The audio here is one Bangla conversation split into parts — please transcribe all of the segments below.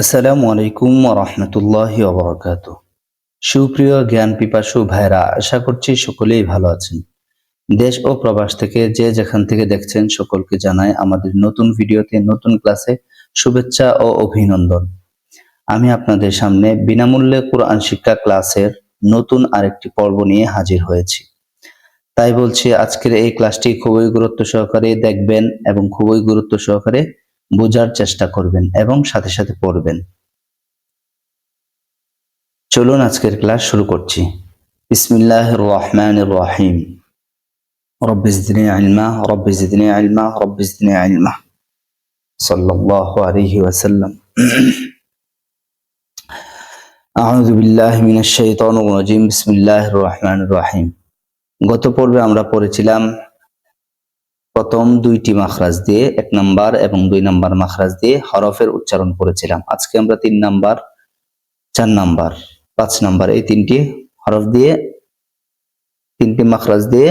আসসালামু আলাইকুম ওয়া রাহমাতুল্লাহি ওয়া বারাকাতুহু। সুপ্রিয় জ্ঞান পিপাসু ভাইরা, আশা করছি সকলেই ভালো আছেন। দেশ ও প্রবাস থেকে যে যেখান থেকে দেখছেন সকলকে জানাই আমাদের নতুন ভিডিওতে নতুন ক্লাসে শুভেচ্ছা ও অভিনন্দন। আমি আপনাদের সামনে বিনামূল্যে কোরআন শিক্ষা ক্লাসের নতুন আরেকটি পর্ব নিয়ে হাজির হয়েছি। তাই বলছি আজকের এই ক্লাসটি খুবই গুরুত্ব সহকারে দেখবেন এবং খুবই গুরুত্ব সহকারে বোঝার চেষ্টা করবেন এবং সাথে সাথে পড়বেন। চলুন আজকের ক্লাস শুরু করছি। বিসমিল্লাহির রহমানির রহিম। রব্বি জিদনি ইলমা, রব্বি জিদনি ইলমা, রব্বি জিদনি ইলমা। সাল্লাল্লাহু আলাইহি ওয়াসাল্লাম। আউযু বিল্লাহি মিনাশ শাইতানির রাজিম। বিসমিল্লাহির রহমানির রহিম। গত পর্বে আমরা পড়েছিলাম প্রথম দুইটি মাখরাজ দিয়ে 1 নাম্বার এবং 2 নাম্বার মাখরাজ দিয়ে হরফের উচ্চারণ করেছিলাম। আজকে আমরা 3 নাম্বার, 4 নাম্বার, 5 নাম্বার এই তিনটি হরফ দিয়ে, তিনটি মাখরাজ দিয়ে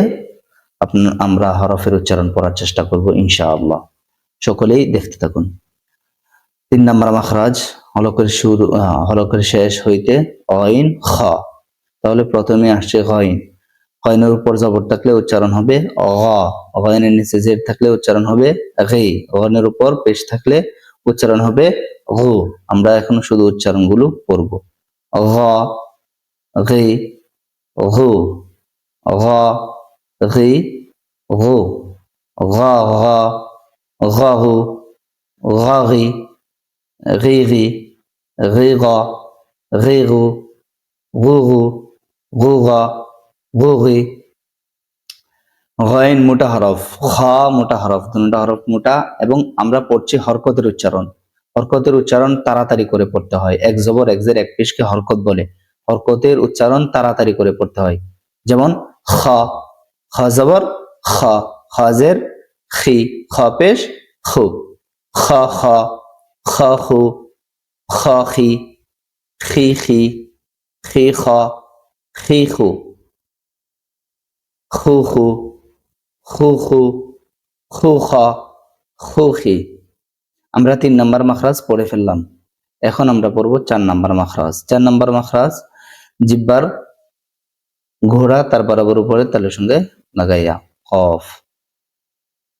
আমরা হরফের উচ্চারণ পড়ার চেষ্টা করব ইনশাআল্লাহ। সকলেই দেখতে থাকুন। 3 নাম্বার মাখরাজ হলকের শেষ হইতে অইন খ। তাহলে প্রথমে আসছে গইন। গইনের উপর জবর থাকলে উচ্চারণ হবে গ। গইনের নিচে জের থাকলে উচ্চারণ হবে গি। গইনের উপর পেশ থাকলে উচ্চারণ হবে গু। আমরা এখন শুধু উচ্চারণগুলো পড়ব। গ, গি, গু, গ, গি, গু, غ غ غه غاغي غيغي غيغا غيغو غوغو غوغا غوغي। গইন মোটা হরফ, খ মোটা হরফ, দুটো হরফ মোটা এবং আমরা পড়ছি হরকতের উচ্চারণ। হরকতের উচ্চারণ তাড়াতাড়ি করে পড়তে হয়। এক জবর এক জের এক পেশকে হরকত বলে। হরকতের উচ্চারণ তাড়াতাড়ি করে পড়তে হয়। যেমন খ, খ জবর খ, খ জের খি, খ পেশ খু, খ খ, খ খু, খ খি, খি খি, খি খ, খি খু, খু খু, খু খু, খু খ, খু খি। আমরা 3 নাম্বার মাখরাজ পড়ে ফেললাম। এখন আমরা পড়ব 4 নাম্বার মাখরাজ। 4 নাম্বার মাখরাজ জিহ্বার ঘোড়া তার বরাবর উপরে তালের সঙ্গে লাগাইয়া কফ,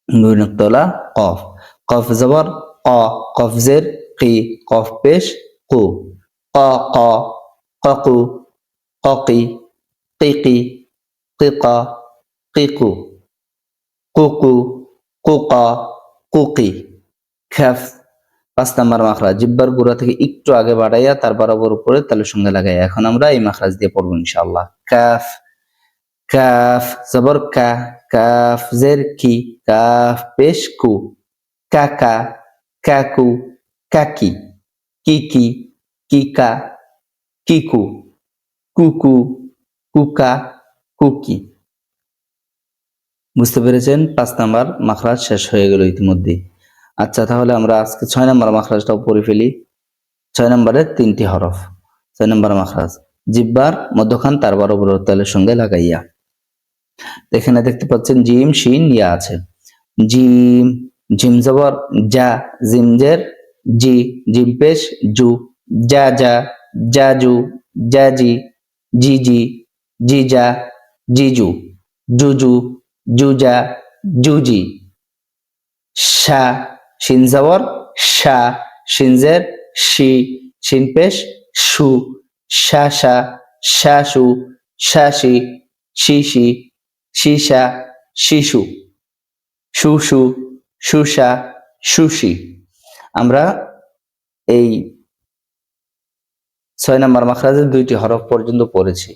দুই নক্তলা কফ। কফ জবর ক, কফ জের কি, কফ পেশ কু, ক ক, ককু, ককি, কিকি, কিকা, কিকু, কুকু, কুকা, কুকি। খেফ 5 নাম্বার মাখরাজ জিহ্বার গোড়া থেকে একটু আগে বাড়াইয়া তার বরাবর উপরে তালের সঙ্গে লাগাইয়া। এখন আমরা এই মাখরাজ দিয়ে পড়বো ইনশাআল্লাহ। কাফ, কাফ জবর কা, কাফ জের কি, কাফ পেশ কু, কাকা, কাকু, কাকি, কিকি, কিকা, কিকু, কুকু, কুকা, কুকি। বুঝতে পেরেছেন? 5 নাম্বার মাখরাজ শেষ হয়ে গেল ইতিমধ্যে। আচ্ছা, তাহলে আমরা আজকে 6 নাম্বার মাখরাজটাও পড়ে ফেলি। 6 নম্বরে 3টি হরফ। 6 নাম্বার মাখরাজ জিহ্বার মধ্যখান তার বরাবর তালের সঙ্গে লাগাইয়া। এখানে দেখতে পাচ্ছেন জিম শিন ইয়া আছে। জিম, জিম জবর যা, জিম জের জি, জিম পেশ জু, যা যা, জাজু, জাজি, জিজি, জিজা, জিজু, জুজু, জুজা, জুজি। শা, শিন জবর শা, শিন জের শি, শিন পেশ শু, শাসা, শাশু, শাসি, শিশি, শিশা, শিশু, শুশু, শুষা, সুশি। আমরা এই 6 নাম্বার মাখরাজের 2টি হরফ পর্যন্ত পড়েছি।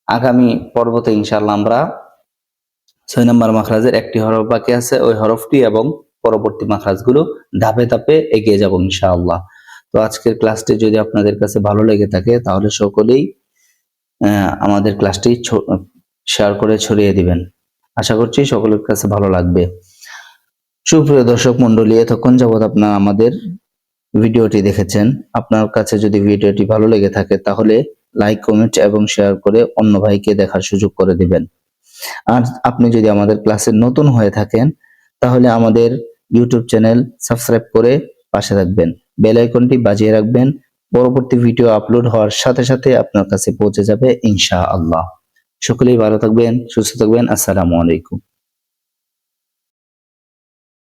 আগামী পর্বতে ইনশাআল্লাহ আমরা 6 নাম্বার মাখরাজের একটি হরফ বাকি আছে, ওই হরফটি এবং পরবর্তী মাখরাজগুলো ধাপে ধাপে এগিয়ে যাব ইনশাআল্লাহ। তো আজকের ক্লাসটি যদি আপনাদের কাছে ভালো লেগে থাকে তাহলে সকলেই আমাদের ক্লাসটি শেয়ার করে ছড়িয়ে দিবেন। আশা করছি সকলের কাছে ভালো লাগবে। সুপ্রিয় দর্শক মণ্ডলী, এতক্ষণ যাবৎ আপনারা আমাদের ভিডিওটি দেখেছেন। আপনার কাছে যদি ভিডিওটি ভালো লেগে থাকে তাহলে লাইক, কমেন্ট এবং শেয়ার করে অন্য ভাইকে দেখার সুযোগ করে দিবেন। আর আপনি যদি আমাদের ক্লাসে নতুন হয়ে থাকেন তাহলে আমাদের ইউটিউব চ্যানেল সাবস্ক্রাইব করে পাশে থাকবেন। বেল আইকনটি বাজিয়ে রাখবেন। পরবর্তী ভিডিও আপলোড হওয়ার সাথে সাথে আপনার কাছে পৌঁছে যাবে ইনশাআল্লাহ। সকলেই ভালো থাকবেন, সুস্থ থাকবেন। আসসালামু আলাইকুম।